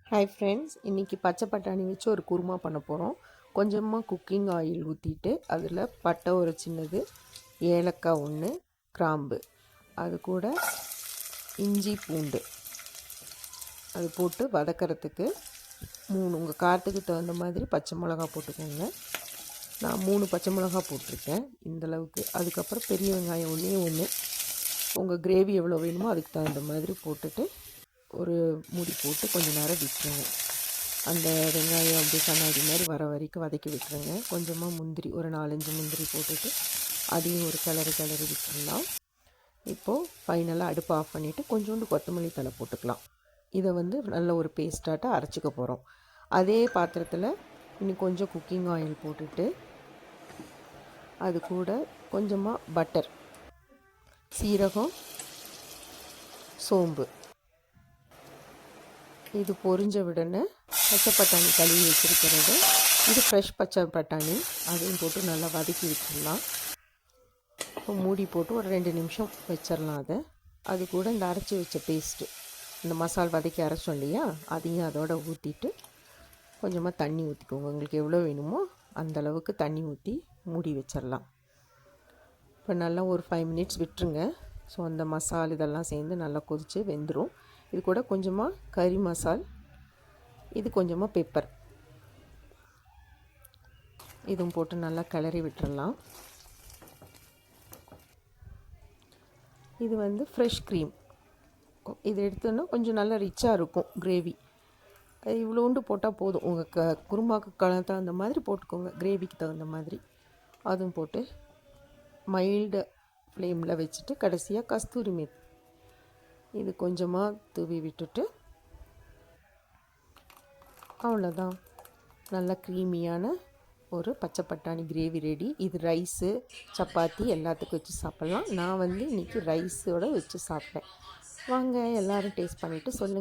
Hi friends, இன்றைக்கி பச்சை பட்டாணி வச்சு ஒரு குருமா பண்ண போகிறோம். கொஞ்சமாக குக்கிங் ஆயில் ஊற்றிட்டு அதில் பட்டை ஒரு சின்னது, ஏலக்காய் ஒன்று, கிராம்பு, அது கூட இஞ்சி பூண்டு அது போட்டு வதக்கிறதுக்கு 3 உங்கள் காரத்துக்கு தகுந்த மாதிரி பச்சை மிளகா போட்டுக்கோங்க. நான் 3 பச்சை மிளகா போட்டிருக்கேன் இந்தளவுக்கு. அதுக்கப்புறம் பெரிய வெங்காயம் ஒன்று உங்கள் கிரேவி எவ்வளோ வேணுமோ அதுக்கு தகுந்த மாதிரி போட்டுட்டு ஒரு மூடி போட்டு கொஞ்சம் நேரம் விட்டுருங்க. அந்த வெங்காயம் அப்படி கண்ணாடி மாதிரி வர வரைக்கும் வதக்கி விட்டுருங்க. கொஞ்சமாக முந்திரி ஒரு 4-5 முந்திரி போட்டுட்டு அதையும் ஒரு கிளறி விட்டுடலாம். இப்போது ஃபைனலாக அடுப்பு ஆஃப் பண்ணிவிட்டு கொஞ்சோண்டு கொத்தமல்லி தழை போட்டுக்கலாம். இதை நல்ல ஒரு பேஸ்ட்டாட்ட அரைச்சிக்க போகிறோம். அதே பாத்திரத்தில் இன்னும் கொஞ்சம் குக்கிங் ஆயில் போட்டுட்டு அது கூட கொஞ்சமாக பட்டர், சீரகம், சோம்பு, இது பொரிஞ்ச உடனே பச்சை பட்டாணி கழுவி வச்சுருக்கிறது, இது ஃப்ரெஷ் பச்சை பட்டாணி, அதையும் போட்டு நல்லா வதக்கி விட்டுடலாம். இப்போ மூடி போட்டு ஒரு 2 நிமிஷம் வச்சிடலாம். அது கூட இந்த அரைச்சி வச்ச பேஸ்ட்டு, இந்த மசால் வதக்கி அரைச்சோம் இல்லையா, அதையும் அதோடு ஊற்றிட்டு கொஞ்சமாக தண்ணி ஊற்றிக்கோங்க. உங்களுக்கு எவ்வளோ வேணுமோ அந்தளவுக்கு தண்ணி ஊற்றி மூடி வச்சிடலாம். இப்போ நல்லா ஒரு 5 மினிட்ஸ் விட்டுருங்க. ஸோ அந்த மசால் இதெல்லாம் சேர்ந்து நல்லா கொதித்து வெந்துடும். இது கூட கொஞ்சமாக கறி மசால், இது கொஞ்சமாக பெப்பர், இதுவும் போட்டு நல்லா கிளறி விட்டுறலாம். இது ஃப்ரெஷ் க்ரீம், இது எடுத்தோன்னா கொஞ்சம் நல்லா ரிச்சாக இருக்கும் கிரேவி. இவ்வளோண்டு போட்டால் போதும். உங்கள் குருமாக்கு தகுந்த மாதிரி போட்டுக்கோங்க, கிரேவிக்கு தகுந்த மாதிரி. அதுவும் போட்டு மைல்டு ஃப்ளேமில் வச்சுட்டு கடைசியாக கஸ்தூரி மேத்தி இது கொஞ்சமாக தூவி விட்டுட்டு அவ்வளோதான். நல்ல க்ரீமியான ஒரு பச்சை பட்டாணி கிரேவி ரெடி. இது ரைஸு, சப்பாத்தி எல்லாத்துக்கும் வச்சு சாப்பிட்லாம். நான் இன்றைக்கி ரைஸோடு வச்சு சாப்பிட்டேன். வாங்க எல்லோரும் டேஸ்ட் பண்ணிவிட்டு சொல்லுங்கள்.